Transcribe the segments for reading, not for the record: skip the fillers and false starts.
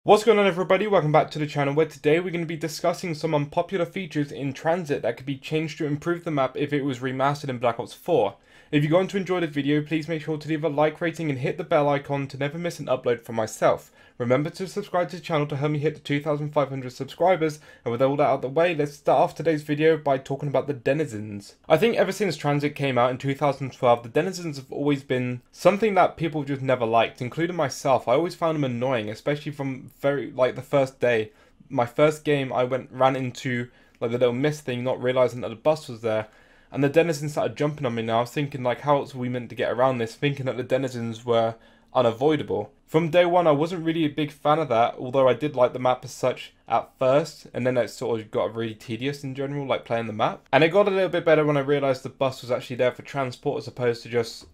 What's going on, everybody? Welcome back to the channel, where today we're going to be discussing some unpopular features in Transit that could be changed to improve the map if it was remastered in Black Ops 4. If you're going to enjoy the video, please make sure to leave a like rating and hit the bell icon to never miss an upload from myself. Remember to subscribe to the channel to help me hit the 2,500 subscribers, and with all that out of the way, let's start off today's video by talking about the Denizens. I think ever since Transit came out in 2012, the Denizens have always been something that people just never liked, including myself. I always found them annoying, especially from the first day. My first game, I ran into the little mist thing, not realizing that the bus was there. And the denizens started jumping on me now. I was thinking, how else were we meant to get around this? Thinking that the denizens were unavoidable. From day one, I wasn't really a big fan of that, although I did like the map as such at first. And then it sort of got really tedious in general, playing the map. And it got a little bit better when I realised the bus was actually there for transport as opposed to just,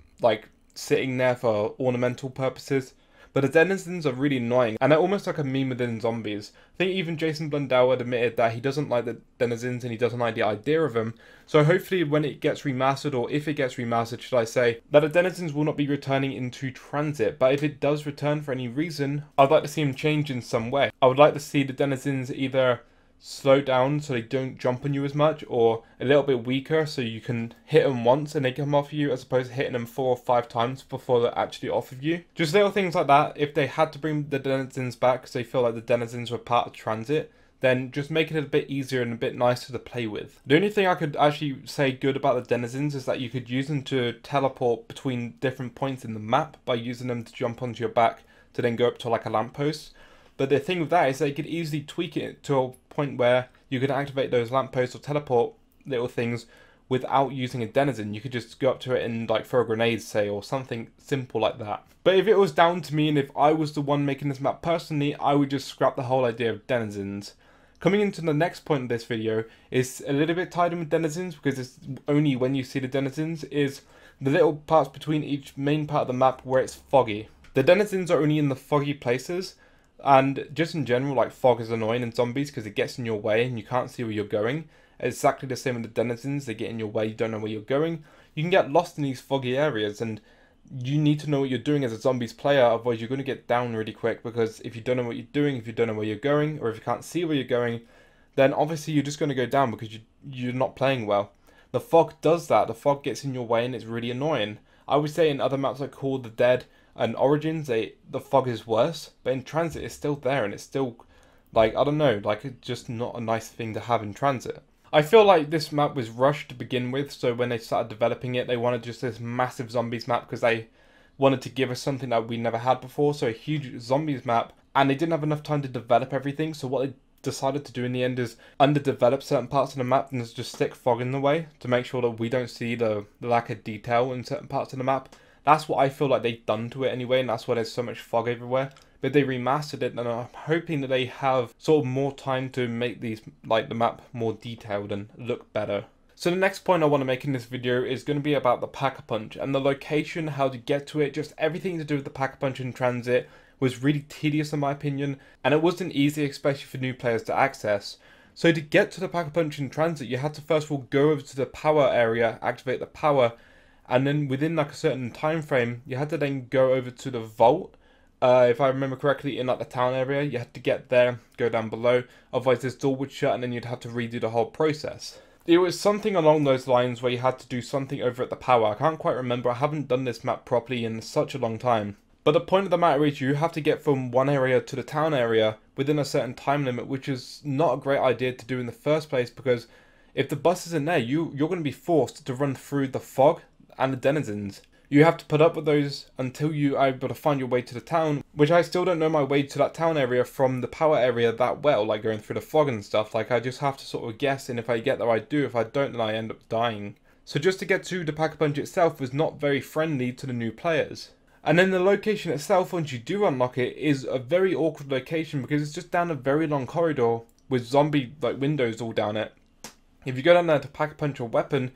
sitting there for ornamental purposes. But the denizens are really annoying, and they're almost like a meme within zombies. I think even Jason Blundell had admitted that he doesn't like the denizens and he doesn't like the idea of them. So hopefully when it gets remastered, or if it gets remastered should I say, that the denizens will not be returning into Transit. But if it does return for any reason, I'd like to see them change in some way. I would like to see the denizens either slow down so they don't jump on you as much, or a little bit weaker so you can hit them once and they come off of you, as opposed to hitting them 4 or 5 times before they're actually off of you. Just little things like that. If they had to bring the denizens back because they feel like the denizens were part of Transit, then just make it a bit easier and a bit nicer to play with. The only thing I could actually say good about the denizens is that you could use them to teleport between different points in the map by using them to jump onto your back to then go up to a lamppost. But the thing with that is they could easily tweak it to a point where you could activate those lampposts or teleport little things without using a denizen. You could just go up to it and throw a grenade, say, or something simple like that. But if it was down to me and if I was the one making this map personally, I would just scrap the whole idea of denizens. Coming into the next point of this video is a little bit tied in with denizens, because it's only when you see the denizens is the little parts between each main part of the map where it's foggy. The denizens are only in the foggy places. And just in general, fog is annoying in zombies because it gets in your way and you can't see where you're going. Exactly the same with the denizens. They get in your way, you don't know where you're going. You can get lost in these foggy areas, and you need to know what you're doing as a zombies player, otherwise you're going to get down really quick, because if you don't know what you're doing, if you don't know where you're going, or if you can't see where you're going, then obviously you're just going to go down because you're not playing well. The fog does that. The fog gets in your way and it's really annoying. I would say in other maps like Call of the Dead and Origins, the fog is worse, but in Transit it's still there, and it's still, I don't know, it's just not a nice thing to have in Transit. I feel like this map was rushed to begin with, so when they started developing it, they wanted just this massive zombies map because they wanted to give us something that we never had before, so a huge zombies map, and they didn't have enough time to develop everything, so what they decided to do in the end is underdevelop certain parts of the map and just stick fog in the way to make sure that we don't see the lack of detail in certain parts of the map. That's what I feel like they've done to it anyway, and that's why there's so much fog everywhere. But they remastered it, and I'm hoping that they have sort of more time to make these, the map more detailed and look better. So the next point I want to make in this video is going to be about the Pack-a-Punch and the location, how to get to it, just everything to do with the Pack-a-Punch in Transit was really tedious in my opinion, and it wasn't easy, especially for new players to access. So to get to the Pack-a-Punch in Transit, you had to first of all go over to the power area, activate the power, and then within a certain time frame, you had to then go over to the vault. If I remember correctly, in the town area, you had to get there, go down below. Otherwise, this door would shut, and then you'd have to redo the whole process. It was something along those lines where you had to do something over at the power. I can't quite remember. I haven't done this map properly in such a long time. But the point of the matter is, you have to get from one area to the town area within a certain time limit, which is not a great idea to do in the first place, because if the bus isn't there, you're going to be forced to run through the fog and the denizens. You have to put up with those until you are able to find your way to the town, which I still don't know my way to that town area from the power area that well, going through the fog and stuff. I just have to sort of guess, and if I get there I do, if I don't then I end up dying. So just to get to the Pack-a-Punch itself was not very friendly to the new players. And then the location itself, once you do unlock it, is a very awkward location because it's just down a very long corridor with zombie windows all down it. If you go down there to Pack-a-Punch your weapon,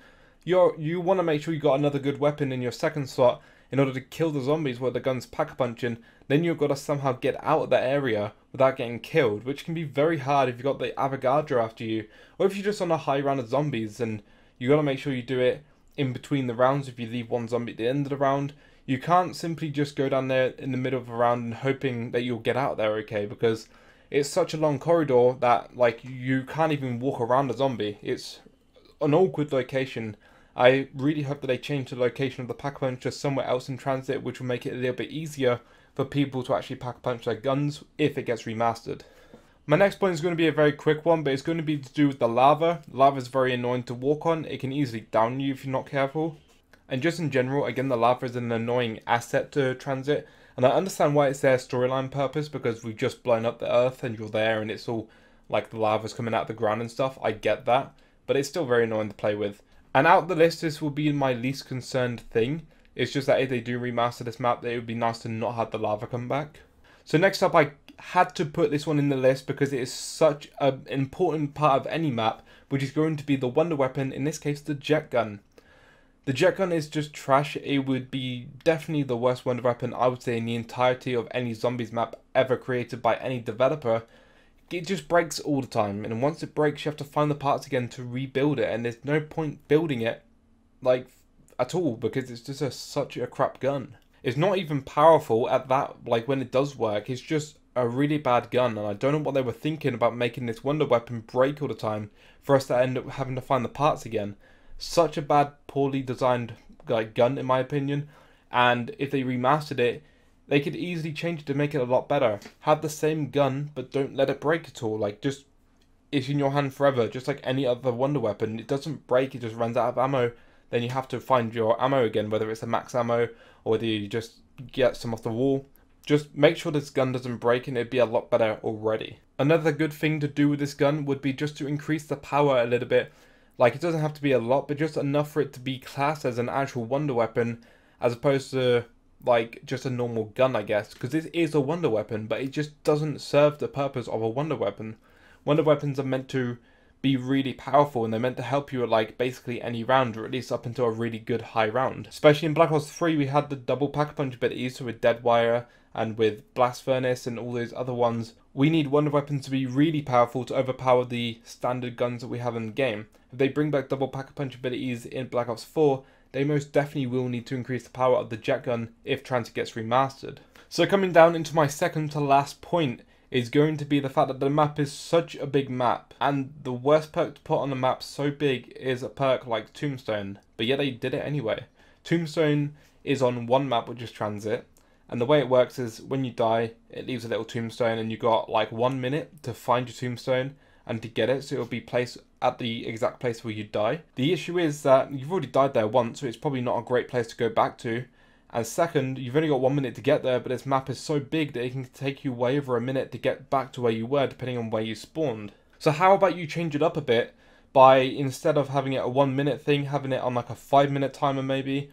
you want to make sure you got another good weapon in your second slot in order to kill the zombies where the gun's Pack-a-Punching. Then you've got to somehow get out of that area without getting killed, which can be very hard if you've got the Avogadro after you, or if you're just on a high round of zombies. And you got to make sure you do it in between the rounds. If you leave one zombie at the end of the round, You can't simply just go down there in the middle of a round and hoping that you'll get out there okay, because it's such a long corridor that like you can't even walk around a zombie. It's an awkward location. I really hope that they change the location of the Pack-a-Punch to somewhere else in Transit, which will make it a little bit easier for people to actually Pack-a-Punch their guns if it gets remastered. My next point is going to be a very quick one, but it's going to be to do with the lava. Lava is very annoying to walk on. It can easily down you if you're not careful. And just in general, again, the lava is an annoying asset to Transit. And I understand why it's there storyline purpose, because we've just blown up the earth and you're there and it's all like the lava's coming out of the ground and stuff. I get that, but it's still very annoying to play with. And out of the list, this will be my least concerned thing. It's just that if they do remaster this map, it would be nice to not have the lava come back. So next up, I had to put this one in the list because it is such an important part of any map, which is going to be the wonder weapon, in this case the jet gun. The jet gun is just trash. It would be definitely the worst wonder weapon, I would say, in the entirety of any zombies map ever created by any developer. It just breaks all the time, and once it breaks you have to find the parts again to rebuild it, and there's no point building it like at all because it's just such a crap gun. It's not even powerful at that, like when it does work. It's just a really bad gun, and I don't know what they were thinking about making this wonder weapon break all the time for us to end up having to find the parts again. Such a bad, poorly designed like gun in my opinion, and if they remastered it, they could easily change it to make it a lot better. Have the same gun, but don't let it break at all. Like, just, it's in your hand forever, just like any other wonder weapon. It doesn't break, it just runs out of ammo. Then you have to find your ammo again, whether it's a max ammo, or whether you just get some off the wall. Just make sure this gun doesn't break and it'd be a lot better already. Another good thing to do with this gun would be just to increase the power a little bit. Like, it doesn't have to be a lot, but just enough for it to be classed as an actual wonder weapon, as opposed to like just a normal gun, I guess, because this is a wonder weapon, but it just doesn't serve the purpose of a wonder weapon. Wonder weapons are meant to be really powerful, and they're meant to help you at like basically any round, or at least up until a really good high round. Especially in Black Ops 3, we had the double Pack-a-Punch abilities, so with Dead Wire and with Blast Furnace and all those other ones. We need wonder weapons to be really powerful to overpower the standard guns that we have in the game. If they bring back double Pack-a-Punch abilities in Black Ops 4, they most definitely will need to increase the power of the jet gun if Transit gets remastered. So coming down into my second to last point is going to be the fact that the map is such a big map, and the worst perk to put on the map so big is a perk like Tombstone, but yet they did it anyway. Tombstone is on one map, which is Transit, and the way it works is when you die, it leaves a little tombstone, and you got like 1 minute to find your tombstone and to get it, so it'll be placed at the exact place where you die. The issue is that you've already died there once, so it's probably not a great place to go back to. And second, you've only got 1 minute to get there, but this map is so big that it can take you way over a minute to get back to where you were, depending on where you spawned. So how about you change it up a bit by, instead of having it a 1 minute thing, having it on like a 5 minute timer maybe,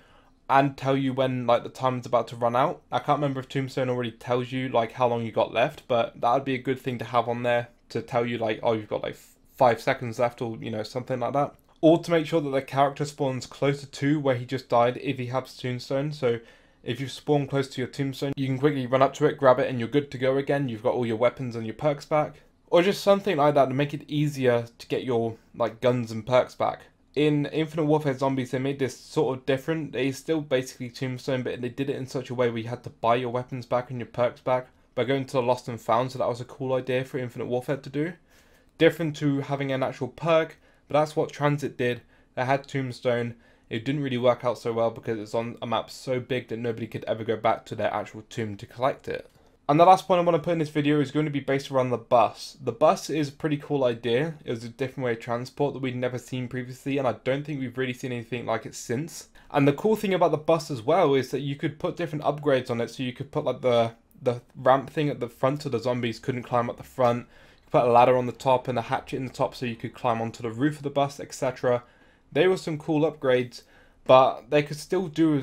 and tell you when like the time's about to run out. I can't remember if Tombstone already tells you like how long you got left, but that would be a good thing to have on there to tell you like, oh, you've got like 5 seconds left, or you know, something like that. Or to make sure that the character spawns closer to where he just died if he has tombstone. So if you spawn close to your tombstone, you can quickly run up to it, grab it, and you're good to go again. You've got all your weapons and your perks back. Or just something like that to make it easier to get your like guns and perks back. In Infinite Warfare Zombies, they made this sort of different. They still basically tombstone, but they did it in such a way where you had to buy your weapons back and your perks back by going to the Lost and Found, so that was a cool idea for Infinite Warfare to do. Different to having an actual perk, but that's what Transit did. They had Tombstone. It didn't really work out so well because it's on a map so big that nobody could ever go back to their actual tomb to collect it. And the last point I want to put in this video is going to be based around the bus. The bus is a pretty cool idea. It was a different way of transport that we'd never seen previously, and I don't think we've really seen anything like it since. And the cool thing about the bus as well is that you could put different upgrades on it, so you could put like the ramp thing at the front so the zombies couldn't climb up the front. You could put a ladder on the top and a hatchet in the top so you could climb onto the roof of the bus, etc. They were some cool upgrades, but they could still do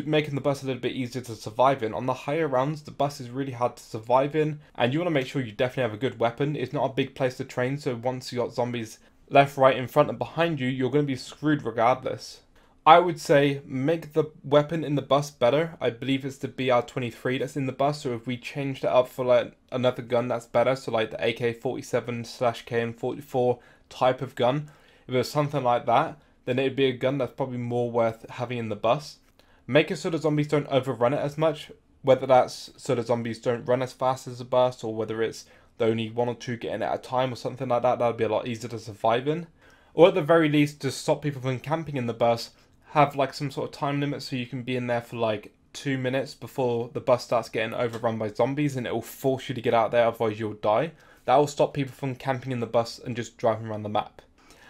making the bus a little bit easier to survive in. On the higher rounds, the bus is really hard to survive in, and you want to make sure you definitely have a good weapon. It's not a big place to train, so once you got zombies left, right, in front and behind you, you're going to be screwed regardless. I would say make the weapon in the bus better. I believe it's the BR-23 that's in the bus, so if we changed it up for like another gun that's better, so like the AK-47/KN-44 type of gun, if it was something like that, then it'd be a gun that's probably more worth having in the bus. make it so the zombies don't overrun it as much, whether that's so the zombies don't run as fast as a burst, or whether it's the only 1 or 2 getting at a time or something like that. That would be a lot easier to survive in. Or at the very least, to stop people from camping in the bus, have like some sort of time limit so you can be in there for like 2 minutes before the bus starts getting overrun by zombies, and it will force you to get out there, otherwise you'll die. That will stop people from camping in the bus and just driving around the map.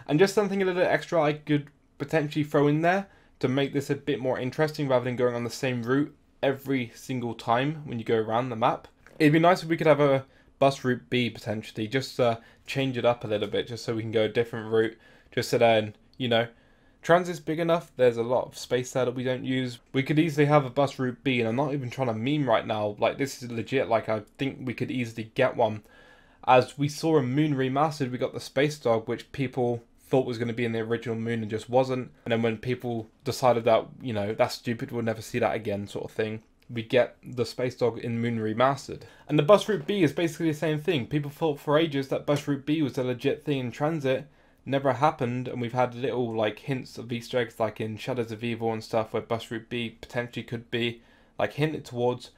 And just something a little extra I could potentially throw in there to make this a bit more interesting rather than going on the same route every single time when you go around the map. It'd be nice if we could have a bus route B potentially, just to change it up a little bit, just so we can go a different route, just so then, you know, Transit's big enough, there's a lot of space there that we don't use. We could easily have a bus route B, and I'm not even trying to meme right now, like this is legit, like I think we could easily get one. As we saw in Moon Remastered, we got the Space Dog, which people thought was going to be in the original Moon and just wasn't. And then when people decided that, you know, that's stupid, we'll never see that again sort of thing, we get the Space Dog in Moon Remastered. And the bus route B is basically the same thing. People thought for ages that bus route B was a legit thing in Transit. Never happened, and we've had little like hints of Easter eggs like in Shadows of Evil and stuff where bus route B potentially could be like hinted towards,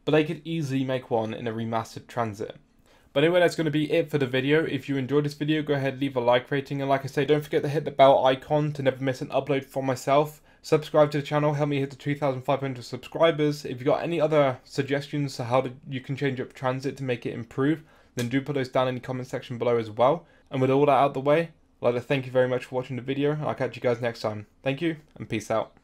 but they could easily make one in a remastered Transit. But anyway, that's going to be it for the video. If you enjoyed this video, go ahead, leave a like rating, and like I say, don't forget to hit the bell icon to never miss an upload from myself. Subscribe to the channel, help me hit the 2,500 subscribers. If you've got any other suggestions to how you can change up Transit to make it improve, then do put those down in the comment section below as well. And with all that out of the way, I'd like to thank you very much for watching the video, and I'll catch you guys next time. Thank you, and peace out.